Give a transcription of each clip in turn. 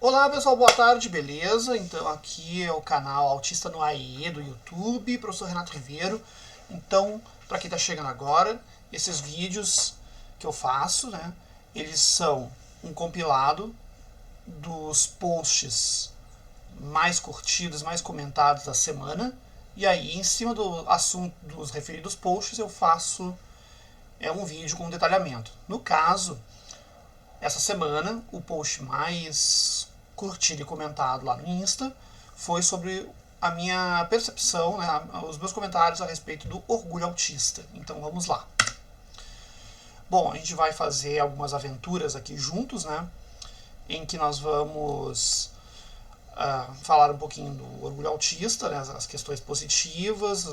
Olá pessoal, boa tarde, beleza? Então aqui é o canal Autista no AE do YouTube, professor Renato Ribeiro. Então, para quem está chegando agora, esses vídeos que eu faço, né, eles são um compilado dos posts mais curtidos, mais comentados da semana. E aí, em cima do assunto dos referidos posts, eu faço um vídeo com detalhamento. No caso, essa semana, o post mais curtido e comentado lá no Insta foi sobre a minha percepção, né, os meus comentários a respeito do orgulho autista. Então vamos lá. Bom, a gente vai fazer algumas aventuras aqui juntos, né? Em que nós vamos falar um pouquinho do orgulho autista, né, as questões positivas,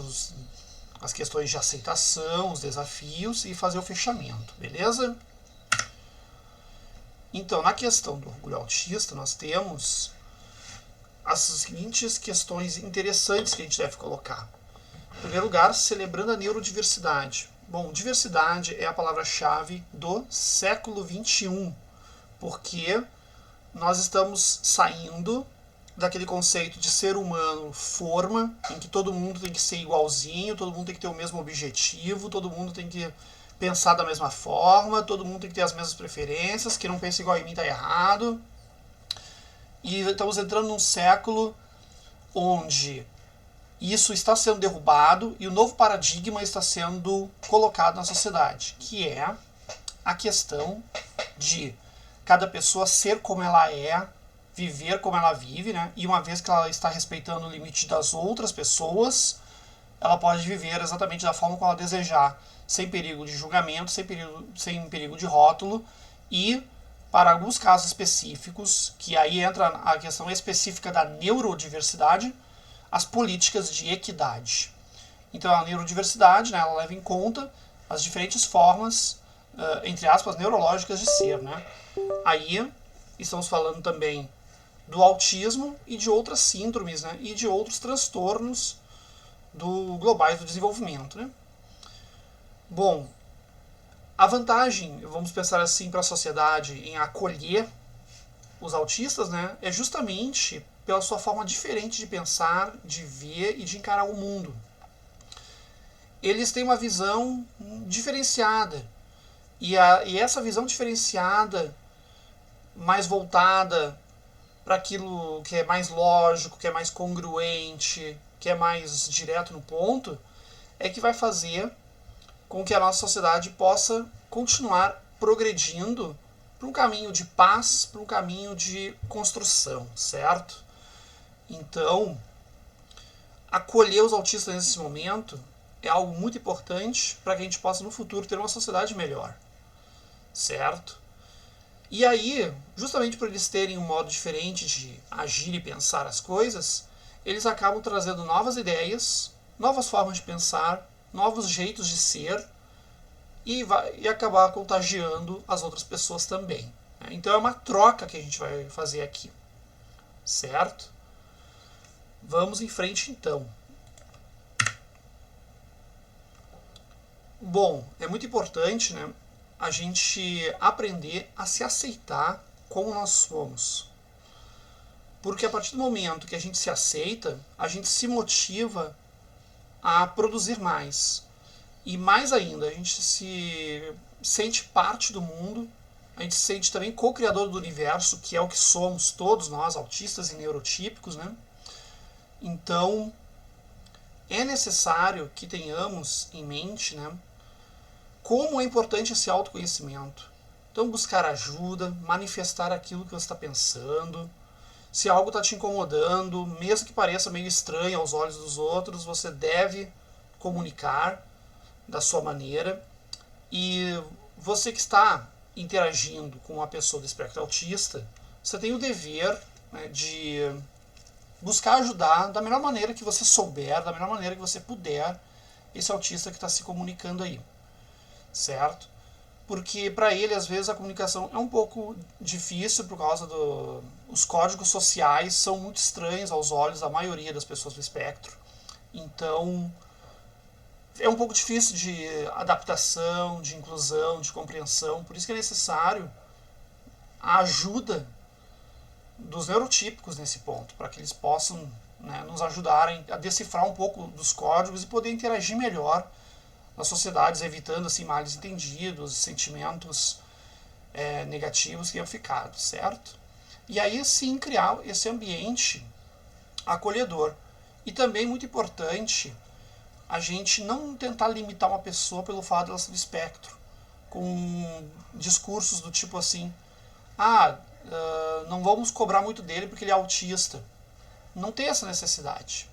as questões de aceitação, os desafios e fazer o fechamento, beleza? Então, na questão do orgulho autista, nós temos as seguintes questões interessantes que a gente deve colocar. Em primeiro lugar, celebrando a neurodiversidade. Bom, diversidade é a palavra-chave do século XXI, porque nós estamos saindo daquele conceito de ser humano forma, em que todo mundo tem que ser igualzinho, todo mundo tem que ter o mesmo objetivo, todo mundo tem que pensar da mesma forma, todo mundo tem que ter as mesmas preferências, quem não pensa igual em mim está errado. E estamos entrando num século onde isso está sendo derrubado e o novo paradigma está sendo colocado na sociedade, que é a questão de cada pessoa ser como ela é, viver como ela vive, né? E uma vez que ela está respeitando o limite das outras pessoas, ela pode viver exatamente da forma como ela desejar, sem perigo de julgamento, sem perigo de rótulo, e para alguns casos específicos, que aí entra a questão específica da neurodiversidade, as políticas de equidade. Então a neurodiversidade, né, ela leva em conta as diferentes formas, entre aspas, neurológicas de ser. Né? Aí estamos falando também do autismo e de outras síndromes, né, e de outros transtornos globais do desenvolvimento. Né? Bom, a vantagem, vamos pensar assim, para a sociedade em acolher os autistas, né, é justamente pela sua forma diferente de pensar, de ver e de encarar o mundo. Eles têm uma visão diferenciada. E essa visão diferenciada, mais voltada para aquilo que é mais lógico, que é mais congruente, que é mais direto no ponto, é que vai fazer com que a nossa sociedade possa continuar progredindo para um caminho de paz, para um caminho de construção, certo? Então, acolher os autistas nesse momento é algo muito importante para que a gente possa no futuro ter uma sociedade melhor, certo? E aí, justamente por eles terem um modo diferente de agir e pensar as coisas, eles acabam trazendo novas ideias, novas formas de pensar, novos jeitos de ser e acabar contagiando as outras pessoas também. Então é uma troca que a gente vai fazer aqui, certo? Vamos em frente então. Bom, é muito importante, né, a gente aprender a se aceitar como nós somos. Porque a partir do momento que a gente se aceita, a gente se motiva a produzir mais. E mais ainda, a gente se sente parte do mundo, a gente se sente também co-criador do universo, que é o que somos todos nós, autistas e neurotípicos, né? Então, é necessário que tenhamos em mente, né, como é importante esse autoconhecimento. Então, buscar ajuda, manifestar aquilo que você está pensando. Se algo está te incomodando, mesmo que pareça meio estranho aos olhos dos outros, você deve comunicar da sua maneira. E você que está interagindo com uma pessoa do espectro autista, você tem o dever, né, de buscar ajudar da melhor maneira que você souber, da melhor maneira que você puder, esse autista que está se comunicando aí, certo? Porque para ele, às vezes, a comunicação é um pouco difícil por causa os códigos sociais são muito estranhos aos olhos da maioria das pessoas do espectro. Então, é um pouco difícil de adaptação, de inclusão, de compreensão. Por isso que é necessário a ajuda dos neurotípicos nesse ponto, para que eles possam, né, nos ajudarem a decifrar um pouco dos códigos e poder interagir melhor nas sociedades, evitando assim males entendidos, sentimentos negativos que iam ficar, certo? E aí sim criar esse ambiente acolhedor. E também muito importante a gente não tentar limitar uma pessoa pelo fato de ela ser do espectro, com discursos do tipo assim, não vamos cobrar muito dele porque ele é autista. Não tem essa necessidade.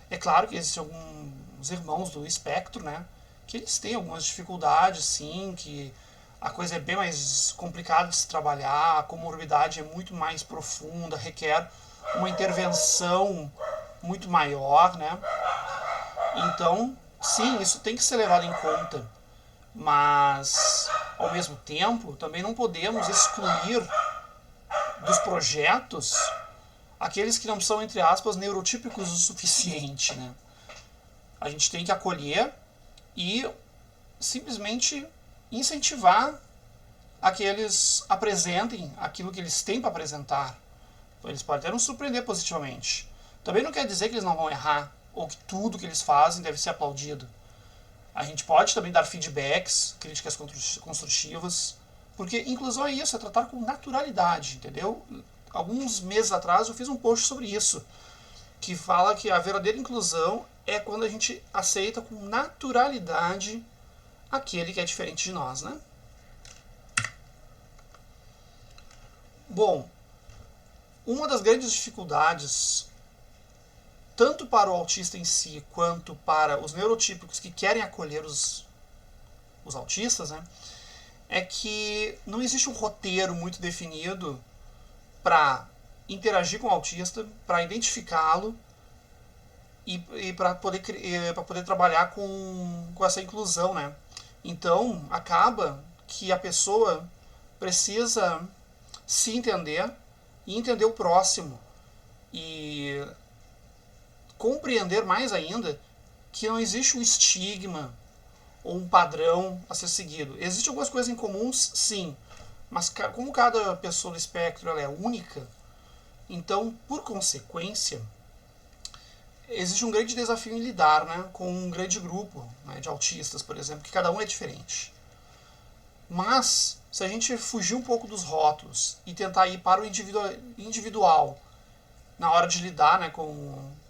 É claro que existem alguns irmãos do espectro, né, que eles têm algumas dificuldades, sim, que a coisa é bem mais complicada de se trabalhar, a comorbidade é muito mais profunda, requer uma intervenção muito maior, né? Então, sim, isso tem que ser levado em conta, mas, ao mesmo tempo, também não podemos excluir dos projetos aqueles que não são, entre aspas, neurotípicos o suficiente, né? A gente tem que acolher e simplesmente incentivar a que eles apresentem aquilo que eles têm para apresentar. Eles podem até nos surpreender positivamente. Também não quer dizer que eles não vão errar, ou que tudo que eles fazem deve ser aplaudido. A gente pode também dar feedbacks, críticas construtivas, porque inclusão é isso, é tratar com naturalidade, entendeu? Alguns meses atrás eu fiz um post sobre isso, que fala que a verdadeira inclusão é quando a gente aceita com naturalidade aquele que é diferente de nós, né? Bom, uma das grandes dificuldades, tanto para o autista em si, quanto para os neurotípicos que querem acolher os autistas, né, é que não existe um roteiro muito definido para interagir com o autista, para identificá-lo e para poder trabalhar com essa inclusão, né? Então, acaba que a pessoa precisa se entender e entender o próximo e compreender mais ainda que não existe um estigma ou um padrão a ser seguido. Existem algumas coisas em comuns, sim, mas como cada pessoa do espectro ela é única, então, por consequência, existe um grande desafio em lidar, né, com um grande grupo, né, de autistas, por exemplo, que cada um é diferente. Mas, se a gente fugir um pouco dos rótulos e tentar ir para o individual na hora de lidar, né,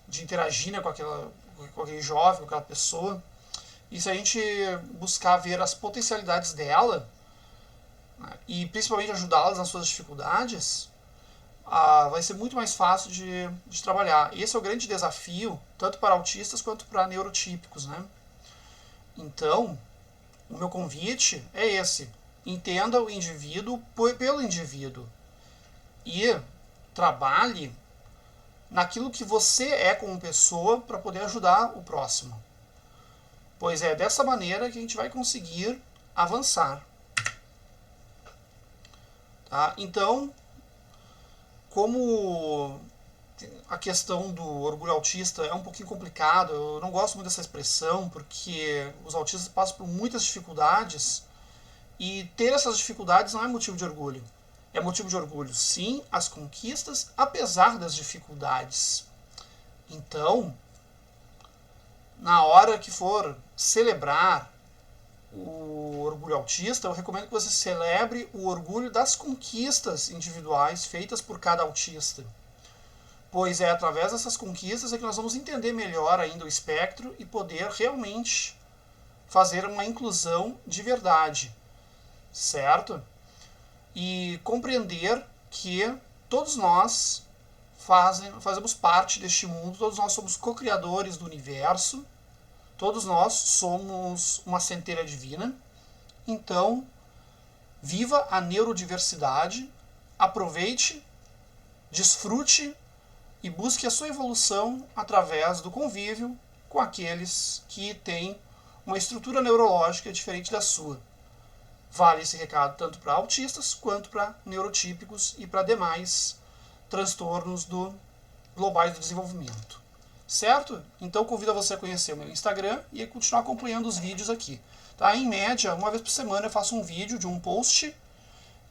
de interagir, né, com aquele jovem, com aquela pessoa, e se a gente buscar ver as potencialidades dela, né, e principalmente ajudá-las nas suas dificuldades, vai ser muito mais fácil de trabalhar. Esse é o grande desafio, tanto para autistas quanto para neurotípicos, né? Então, o meu convite é esse. Entenda o indivíduo pelo indivíduo. E trabalhe naquilo que você é como pessoa para poder ajudar o próximo. Pois é dessa maneira que a gente vai conseguir avançar. Tá? Então, como a questão do orgulho autista é um pouquinho complicado, eu não gosto muito dessa expressão, porque os autistas passam por muitas dificuldades, e ter essas dificuldades não é motivo de orgulho. É motivo de orgulho, sim, as conquistas, apesar das dificuldades. Então, na hora que for celebrar o orgulho autista, eu recomendo que você celebre o orgulho das conquistas individuais feitas por cada autista. Pois é através dessas conquistas é que nós vamos entender melhor ainda o espectro e poder realmente fazer uma inclusão de verdade, certo? E compreender que todos nós fazemos parte deste mundo, todos nós somos co-criadores do universo, todos nós somos uma centelha divina. Então, viva a neurodiversidade, aproveite, desfrute e busque a sua evolução através do convívio com aqueles que têm uma estrutura neurológica diferente da sua. Vale esse recado tanto para autistas quanto para neurotípicos e para demais transtornos globais do desenvolvimento. Certo? Então convido você a conhecer o meu Instagram e a continuar acompanhando os vídeos aqui. Tá? Em média, uma vez por semana eu faço um vídeo de um post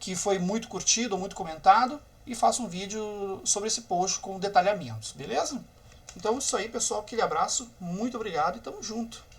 que foi muito curtido ou muito comentado, e faço um vídeo sobre esse post com detalhamentos, beleza? Então é isso aí, pessoal, aquele abraço, muito obrigado e tamo junto!